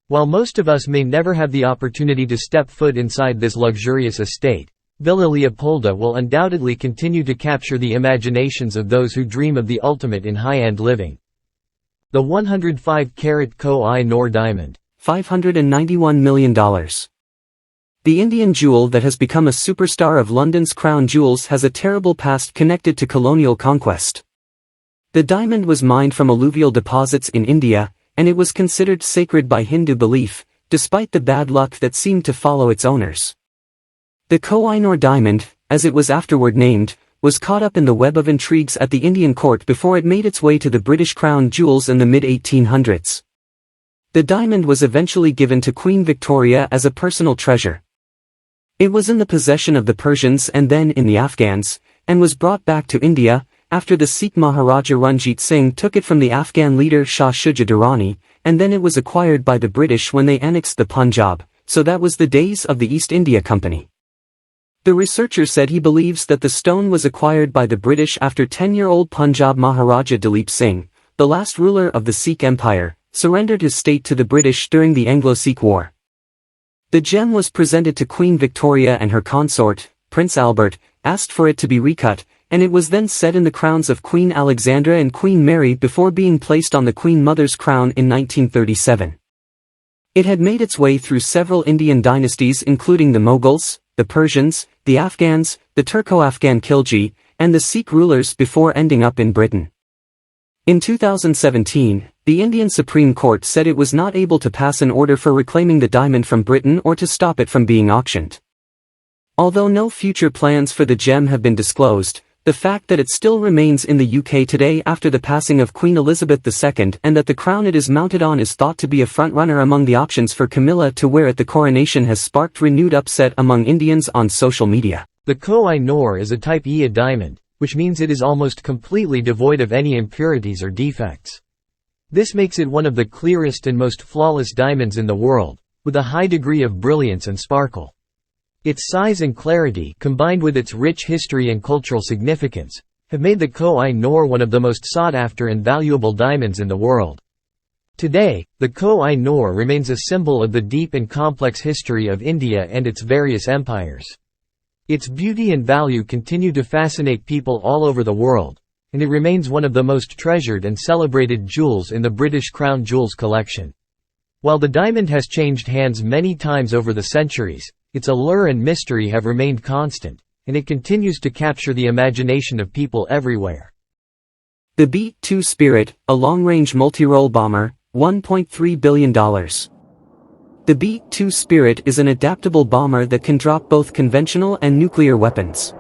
While most of us may never have the opportunity to step foot inside this luxurious estate, Villa Leopolda will undoubtedly continue to capture the imaginations of those who dream of the ultimate in high-end living. The 105-carat Koh-i-Noor diamond. $591 million. The Indian jewel that has become a superstar of London's crown jewels has a terrible past connected to colonial conquest. The diamond was mined from alluvial deposits in India, and it was considered sacred by Hindu belief, despite the bad luck that seemed to follow its owners. The Koh-i-Noor diamond, as it was afterward named, was caught up in the web of intrigues at the Indian court before it made its way to the British crown jewels in the mid-1800s. The diamond was eventually given to Queen Victoria as a personal treasure. It was in the possession of the Persians and then in the Afghans, and was brought back to India, after the Sikh Maharaja Ranjit Singh took it from the Afghan leader Shah Shuja Durrani, and then it was acquired by the British when they annexed the Punjab, so that was the days of the East India Company. The researcher said he believes that the stone was acquired by the British after 10-year-old Punjab Maharaja Dalip Singh, the last ruler of the Sikh Empire, surrendered his state to the British during the Anglo-Sikh War. The gem was presented to Queen Victoria, and her consort, Prince Albert, asked for it to be recut, and it was then set in the crowns of Queen Alexandra and Queen Mary before being placed on the Queen Mother's crown in 1937. It had made its way through several Indian dynasties including the Mughals, the Persians, the Afghans, the Turco-Afghan Khilji, and the Sikh rulers before ending up in Britain. In 2017, the Indian Supreme Court said it was not able to pass an order for reclaiming the diamond from Britain or to stop it from being auctioned. Although no future plans for the gem have been disclosed, the fact that it still remains in the UK today after the passing of Queen Elizabeth II and that the crown it is mounted on is thought to be a frontrunner among the options for Camilla to wear at the coronation has sparked renewed upset among Indians on social media. The Koh-i-Noor is a type Ia diamond, which means it is almost completely devoid of any impurities or defects. This makes it one of the clearest and most flawless diamonds in the world, with a high degree of brilliance and sparkle. Its size and clarity, combined with its rich history and cultural significance, have made the Koh-i-Noor one of the most sought-after and valuable diamonds in the world. Today, the Koh-i-Noor remains a symbol of the deep and complex history of India and its various empires. Its beauty and value continue to fascinate people all over the world, and it remains one of the most treasured and celebrated jewels in the British Crown Jewels collection. While the diamond has changed hands many times over the centuries, its allure and mystery have remained constant, and it continues to capture the imagination of people everywhere. The B-2 Spirit, a long-range multi-role bomber, $1.3 billion. The B-2 Spirit is an adaptable bomber that can drop both conventional and nuclear weapons.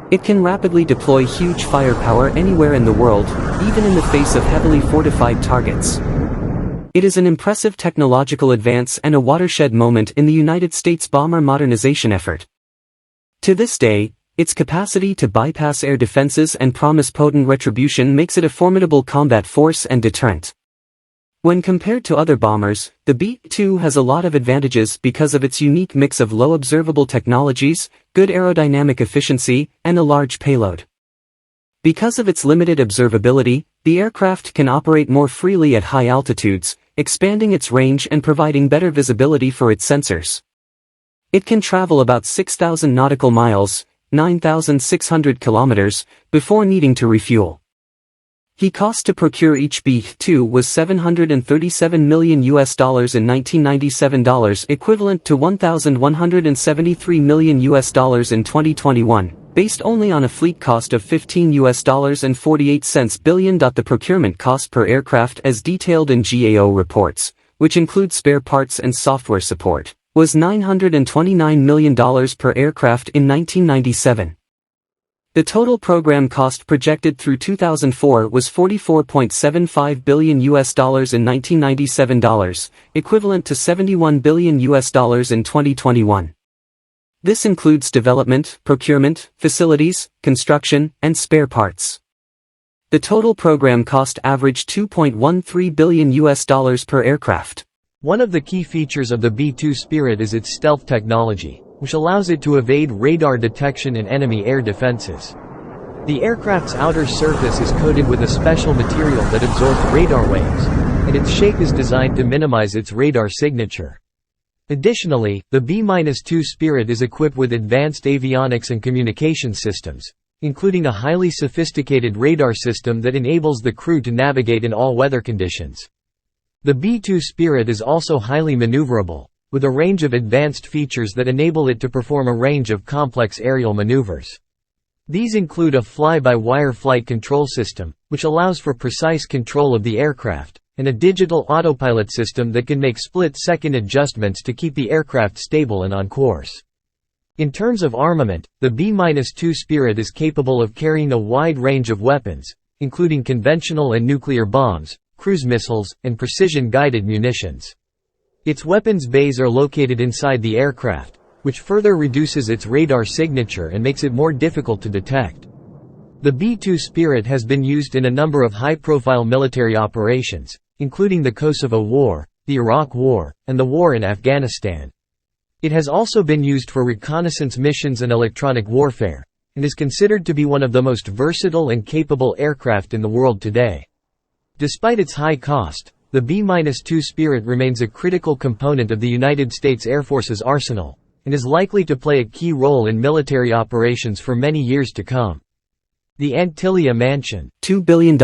It can rapidly deploy huge firepower anywhere in the world, even in the face of heavily fortified targets. It is an impressive technological advance and a watershed moment in the United States bomber modernization effort. To this day, its capacity to bypass air defenses and promise potent retribution makes it a formidable combat force and deterrent. When compared to other bombers, the B-2 has a lot of advantages because of its unique mix of low observable technologies, good aerodynamic efficiency, and a large payload. Because of its limited observability, the aircraft can operate more freely at high altitudes, expanding its range and providing better visibility for its sensors. It can travel about 6,000 nautical miles, 9,600 kilometers, before needing to refuel. The cost to procure each B-2 was $737 million in 1997 dollars, equivalent to $1,173 million in 2021, based only on a fleet cost of $15.48 billion. The procurement cost per aircraft, as detailed in GAO reports, which include spare parts and software support, was $929 million per aircraft in 1997. The total program cost projected through 2004 was $44.75 billion in 1997 dollars, equivalent to $71 billion in 2021. This includes development, procurement, facilities, construction, and spare parts. The total program cost averaged $2.13 billion per aircraft. One of the key features of the B-2 Spirit is its stealth technology, which allows it to evade radar detection and enemy air defenses. The aircraft's outer surface is coated with a special material that absorbs radar waves, and its shape is designed to minimize its radar signature. Additionally, the B-2 Spirit is equipped with advanced avionics and communication systems, including a highly sophisticated radar system that enables the crew to navigate in all weather conditions. The B-2 Spirit is also highly maneuverable, with a range of advanced features that enable it to perform a range of complex aerial maneuvers. These include a fly-by-wire flight control system, which allows for precise control of the aircraft, and a digital autopilot system that can make split-second adjustments to keep the aircraft stable and on course. In terms of armament, the B-2 Spirit is capable of carrying a wide range of weapons, including conventional and nuclear bombs, cruise missiles, and precision-guided munitions. Its weapons bays are located inside the aircraft, which further reduces its radar signature and makes it more difficult to detect. The B-2 Spirit has been used in a number of high-profile military operations, including the Kosovo War, the Iraq War, and the war in Afghanistan. It has also been used for reconnaissance missions and electronic warfare, and is considered to be one of the most versatile and capable aircraft in the world today. Despite its high cost, the B-2 Spirit remains a critical component of the United States Air Force's arsenal, and is likely to play a key role in military operations for many years to come. The Antilia Mansion. $2 billion.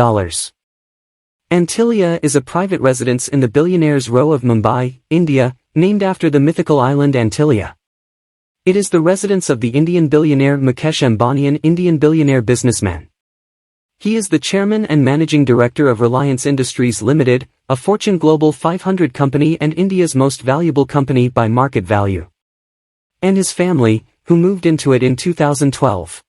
Antilia is a private residence in the Billionaires' Row of Mumbai, India, named after the mythical island Antilia. It is the residence of the Indian billionaire Mukesh Ambani, an Indian billionaire businessman. He is the chairman and managing director of Reliance Industries Limited, a Fortune Global 500 company and India's most valuable company by market value. And his family, who moved into it in 2012.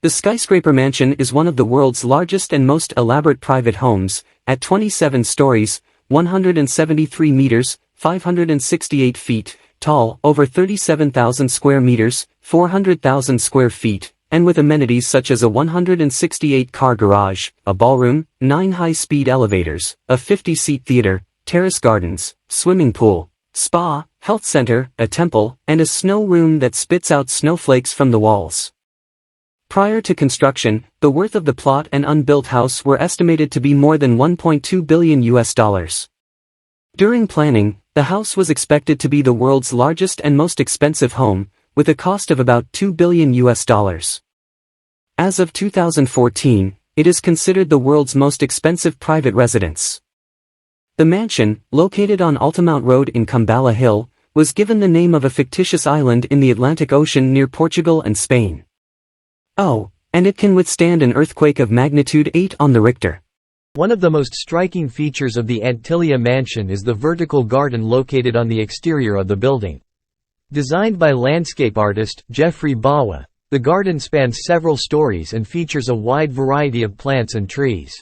The skyscraper mansion is one of the world's largest and most elaborate private homes, at 27 stories, 173 meters, 568 feet, tall, over 37,000 square meters, 400,000 square feet, and with amenities such as a 168-car garage, a ballroom, 9 high-speed elevators, a 50-seat theater, terrace gardens, swimming pool, spa, health center, a temple, and a snow room that spits out snowflakes from the walls. Prior to construction, the worth of the plot and unbuilt house were estimated to be more than $1.2 billion. During planning, the house was expected to be the world's largest and most expensive home, with a cost of about $2 billion. As of 2014, it is considered the world's most expensive private residence. The mansion, located on Altamount Road in Kumbala Hill, was given the name of a fictitious island in the Atlantic Ocean near Portugal and Spain. Oh, and it can withstand an earthquake of magnitude 8 on the Richter. One of the most striking features of the Antilia Mansion is the vertical garden located on the exterior of the building. Designed by landscape artist Jeffrey Bawa, the garden spans several stories and features a wide variety of plants and trees.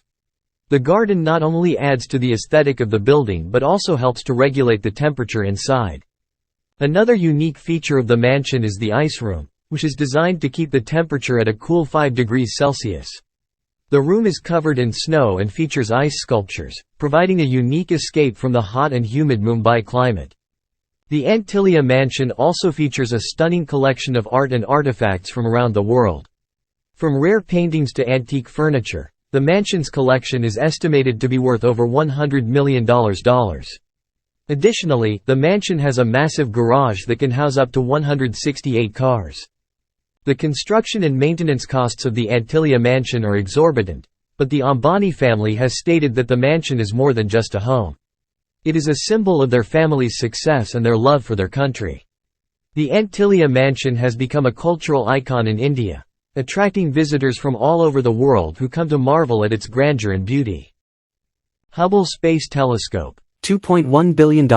The garden not only adds to the aesthetic of the building but also helps to regulate the temperature inside. Another unique feature of the mansion is the ice room, which is designed to keep the temperature at a cool 5 degrees Celsius. The room is covered in snow and features ice sculptures, providing a unique escape from the hot and humid Mumbai climate. The Antilia Mansion also features a stunning collection of art and artifacts from around the world. From rare paintings to antique furniture, the mansion's collection is estimated to be worth over $100 million. Additionally, the mansion has a massive garage that can house up to 168 cars. The construction and maintenance costs of the Antilia Mansion are exorbitant, but the Ambani family has stated that the mansion is more than just a home. It is a symbol of their family's success and their love for their country. The Antilia Mansion has become a cultural icon in India, attracting visitors from all over the world who come to marvel at its grandeur and beauty. Hubble Space Telescope. $2.1 billion.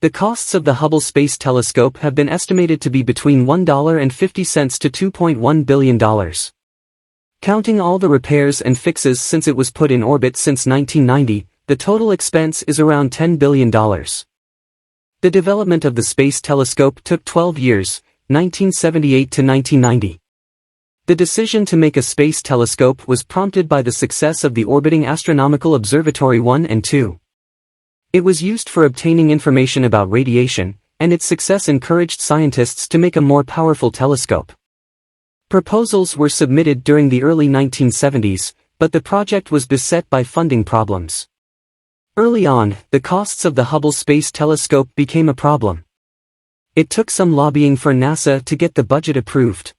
The costs of the Hubble Space Telescope have been estimated to be between $1.50 to $2.1 billion. Counting all the repairs and fixes since it was put in orbit since 1990, the total expense is around $10 billion. The development of the Space Telescope took 12 years, 1978 to 1990. The decision to make a space telescope was prompted by the success of the orbiting Astronomical Observatory 1 and 2. It was used for obtaining information about radiation, and its success encouraged scientists to make a more powerful telescope. Proposals were submitted during the early 1970s, but the project was beset by funding problems. Early on, the costs of the Hubble Space Telescope became a problem. It took some lobbying for NASA to get the budget approved.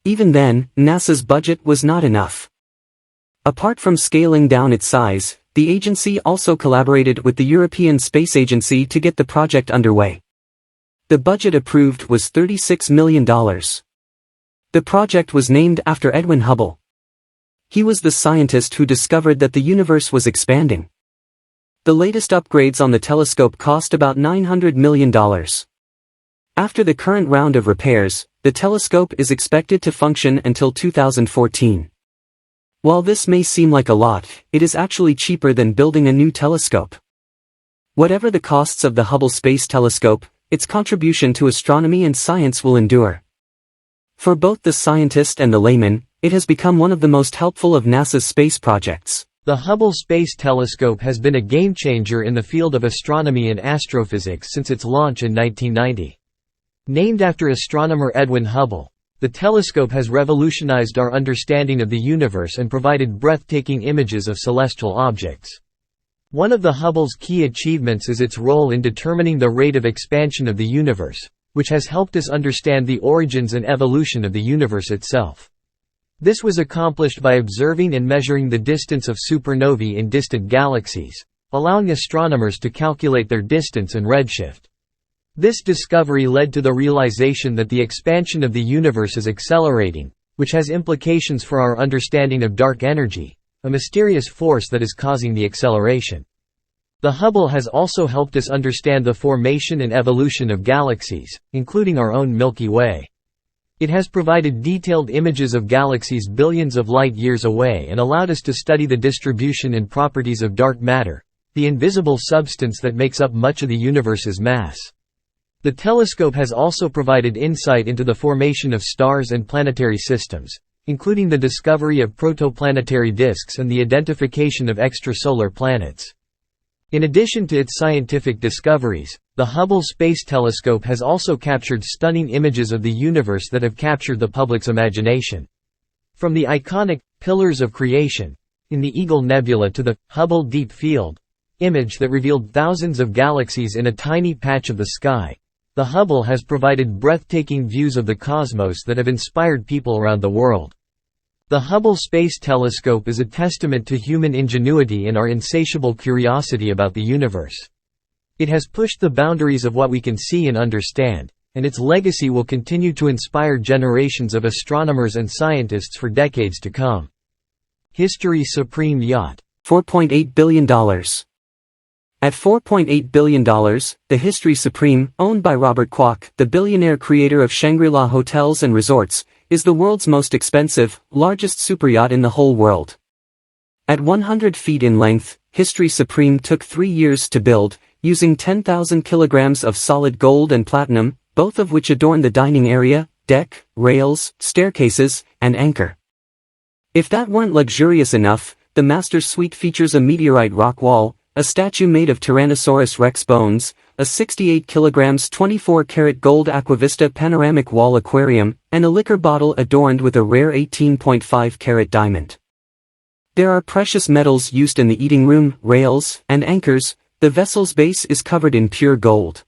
Even then, NASA's budget was not enough. Apart from scaling down its size, the agency also collaborated with the European Space Agency to get the project underway. The budget approved was $36 million. The project was named after Edwin Hubble. He was the scientist who discovered that the universe was expanding. The latest upgrades on the telescope cost about $900 million. After the current round of repairs, the telescope is expected to function until 2014. While this may seem like a lot, it is actually cheaper than building a new telescope. Whatever the costs of the Hubble Space Telescope, its contribution to astronomy and science will endure. For both the scientist and the layman, It has become one of the most helpful of NASA's space projects. The Hubble Space Telescope has been a game-changer in the field of astronomy and astrophysics since its launch in 1990. Named after astronomer Edwin Hubble, the telescope has revolutionized our understanding of the universe and provided breathtaking images of celestial objects. One of the Hubble's key achievements is its role in determining the rate of expansion of the universe, which has helped us understand the origins and evolution of the universe itself. This was accomplished by observing and measuring the distance of supernovae in distant galaxies, allowing astronomers to calculate their distance and redshift. This discovery led to the realization that the expansion of the universe is accelerating, which has implications for our understanding of dark energy, a mysterious force that is causing the acceleration. The Hubble has also helped us understand the formation and evolution of galaxies, including our own Milky Way. It has provided detailed images of galaxies billions of light-years away and allowed us to study the distribution and properties of dark matter, the invisible substance that makes up much of the universe's mass. The telescope has also provided insight into the formation of stars and planetary systems, including the discovery of protoplanetary disks and the identification of extrasolar planets. In addition to its scientific discoveries, the Hubble Space Telescope has also captured stunning images of the universe that have captured the public's imagination. From the iconic "Pillars of Creation" in the Eagle Nebula to the Hubble Deep Field image that revealed thousands of galaxies in a tiny patch of the sky, the Hubble has provided breathtaking views of the cosmos that have inspired people around the world. The Hubble Space Telescope is a testament to human ingenuity and our insatiable curiosity about the universe. It has pushed the boundaries of what we can see and understand, and its legacy will continue to inspire generations of astronomers and scientists for decades to come. History Supreme Yacht. $4.8 billion. At $4.8 billion, the History Supreme, owned by Robert Kwok, the billionaire creator of Shangri-La Hotels and Resorts, is the world's most expensive, largest superyacht in the whole world. At 100 feet in length, History Supreme took 3 years to build, using 10,000 kilograms of solid gold and platinum, both of which adorn the dining area, deck, rails, staircases, and anchor. If that weren't luxurious enough, the Master Suite features a meteorite rock wall, a statue made of Tyrannosaurus rex bones, a 68 kilograms 24-karat gold Aquavista panoramic wall aquarium, and a liquor bottle adorned with a rare 18.5-karat diamond. There are precious metals used in the eating room, rails, and anchors. The vessel's base is covered in pure gold.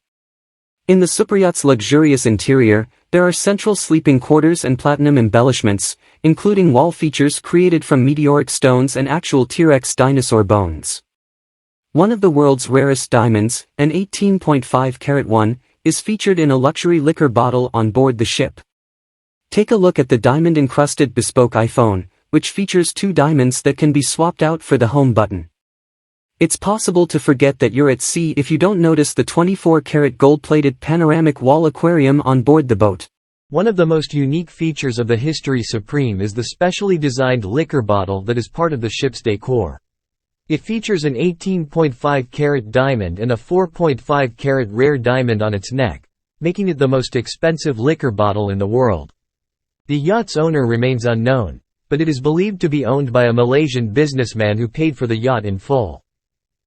In the superyacht's luxurious interior, there are central sleeping quarters and platinum embellishments, including wall features created from meteoric stones and actual T-Rex dinosaur bones. One of the world's rarest diamonds, an 18.5-karat one, is featured in a luxury liquor bottle on board the ship. Take a look at the diamond-encrusted bespoke iPhone, which features 2 diamonds that can be swapped out for the home button. It's possible to forget that you're at sea if you don't notice the 24-karat gold-plated panoramic wall aquarium on board the boat. One of the most unique features of the History Supreme is the specially designed liquor bottle that is part of the ship's decor. It features an 18.5-karat diamond and a 4.5-karat rare diamond on its neck, making it the most expensive liquor bottle in the world. The yacht's owner remains unknown, but it is believed to be owned by a Malaysian businessman who paid for the yacht in full.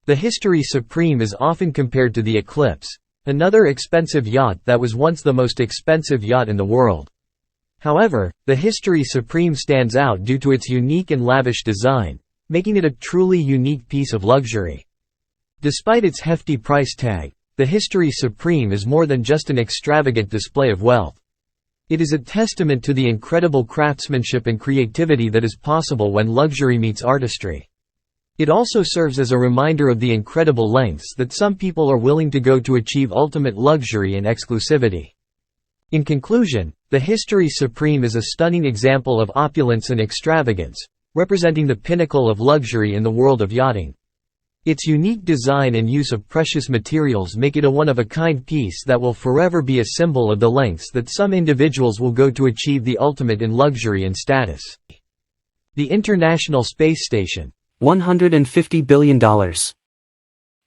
The History Supreme is often compared to the Eclipse, another expensive yacht that was once the most expensive yacht in the world. However, the History Supreme stands out due to its unique and lavish design, making it a truly unique piece of luxury. Despite its hefty price tag, the History Supreme is more than just an extravagant display of wealth. It is a testament to the incredible craftsmanship and creativity that is possible when luxury meets artistry. It also serves as a reminder of the incredible lengths that some people are willing to go to achieve ultimate luxury and exclusivity. In conclusion, the History Supreme is a stunning example of opulence and extravagance, representing the pinnacle of luxury in the world of yachting. Its unique design and use of precious materials make it a one-of-a-kind piece that will forever be a symbol of the lengths that some individuals will go to achieve the ultimate in luxury and status. The International Space Station. $150 billion.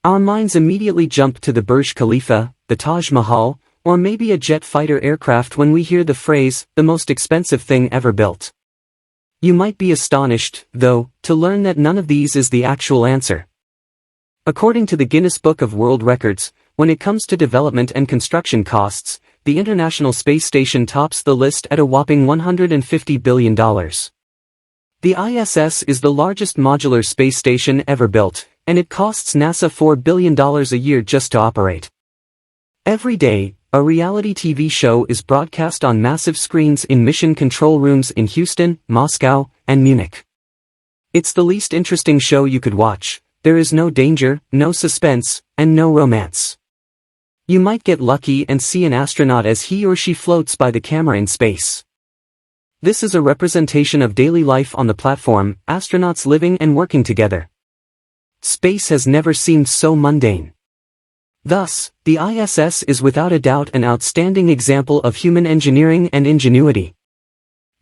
Our minds immediately jump to the Burj Khalifa, the Taj Mahal, or maybe a jet fighter aircraft when we hear the phrase, the most expensive thing ever built. You might be astonished, though, to learn that none of these is the actual answer. According to the Guinness Book of World Records, when it comes to development and construction costs, the International Space Station tops the list at a whopping $150 billion. The ISS is the largest modular space station ever built, and it costs NASA $4 billion a year just to operate. Every day, a reality TV show is broadcast on massive screens in mission control rooms in Houston, Moscow, and Munich. It's the least interesting show you could watch. There is no danger, no suspense, and no romance. You might get lucky and see an astronaut as he or she floats by the camera in space. This is a representation of daily life on the platform, astronauts living and working together. Space has never seemed so mundane. Thus, the ISS is without a doubt an outstanding example of human engineering and ingenuity.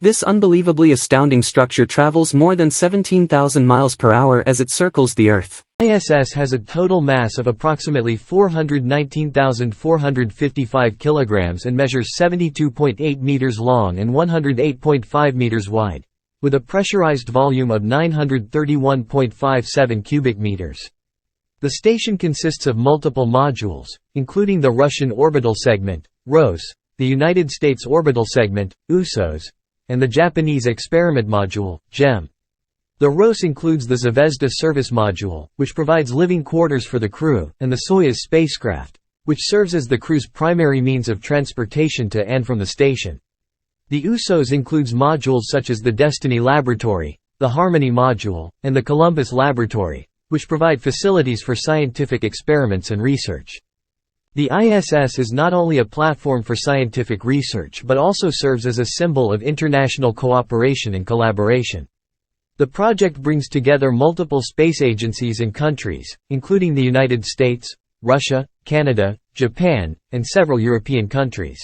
This unbelievably astounding structure travels more than 17,000 miles per hour as it circles the Earth. ISS has a total mass of approximately 419,455 kilograms and measures 72.8 meters long and 108.5 meters wide, with a pressurized volume of 931.57 cubic meters. The station consists of multiple modules, including the Russian Orbital Segment, ROS, the United States Orbital Segment, USOS, and the Japanese Experiment Module, GEM. The ROS includes the Zvezda Service Module, which provides living quarters for the crew, and the Soyuz spacecraft, which serves as the crew's primary means of transportation to and from the station. The USOS includes modules such as the Destiny Laboratory, the Harmony Module, and the Columbus Laboratory, which provide facilities for scientific experiments and research. The ISS is not only a platform for scientific research but also serves as a symbol of international cooperation and collaboration. The project brings together multiple space agencies and countries, including the United States, Russia, Canada, Japan, and several European countries.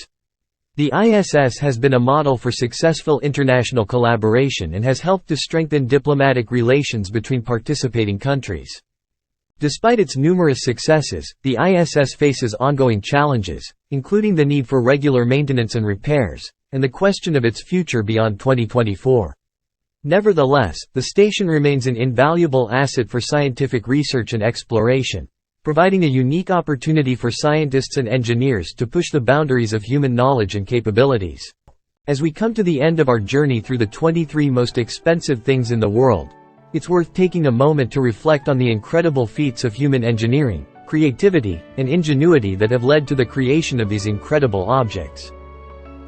The ISS has been a model for successful international collaboration and has helped to strengthen diplomatic relations between participating countries. Despite its numerous successes, the ISS faces ongoing challenges, including the need for regular maintenance and repairs, and the question of its future beyond 2024. Nevertheless, the station remains an invaluable asset for scientific research and exploration, providing a unique opportunity for scientists and engineers to push the boundaries of human knowledge and capabilities. As we come to the end of our journey through the 23 most expensive things in the world, it's worth taking a moment to reflect on the incredible feats of human engineering, creativity, and ingenuity that have led to the creation of these incredible objects.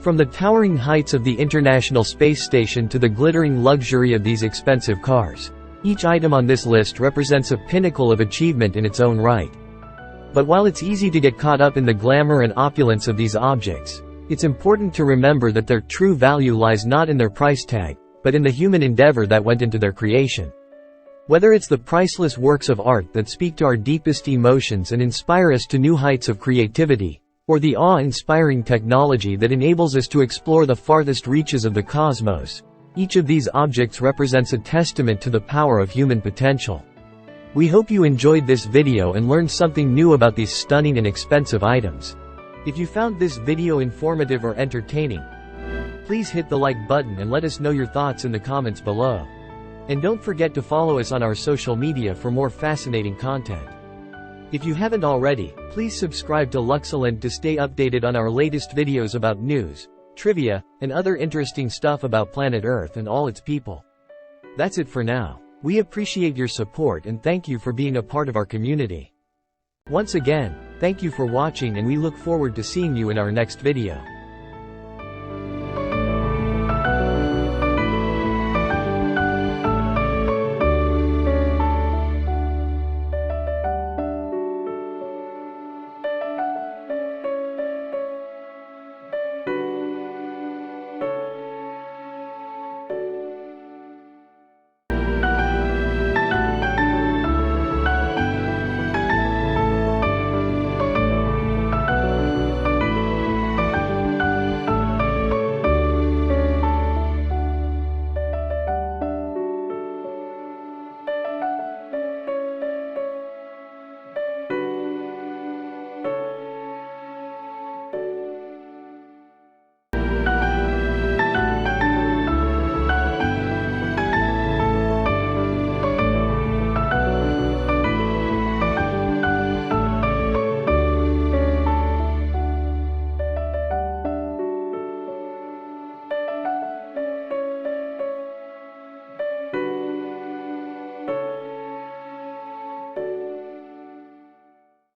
From the towering heights of the International Space Station to the glittering luxury of these expensive cars, each item on this list represents a pinnacle of achievement in its own right. But while it's easy to get caught up in the glamour and opulence of these objects, it's important to remember that their true value lies not in their price tag, but in the human endeavor that went into their creation. Whether it's the priceless works of art that speak to our deepest emotions and inspire us to new heights of creativity, or the awe-inspiring technology that enables us to explore the farthest reaches of the cosmos, each of these objects represents a testament to the power of human potential. We hope you enjoyed this video and learned something new about these stunning and expensive items. If you found this video informative or entertaining, please hit the like button and let us know your thoughts in the comments below. And don't forget to follow us on our social media for more fascinating content. If you haven't already, please subscribe to Luxolent to stay updated on our latest videos about news, trivia, and other interesting stuff about planet Earth and all its people. That's it for now. We appreciate your support and thank you for being a part of our community. Once again, thank you for watching and we look forward to seeing you in our next video.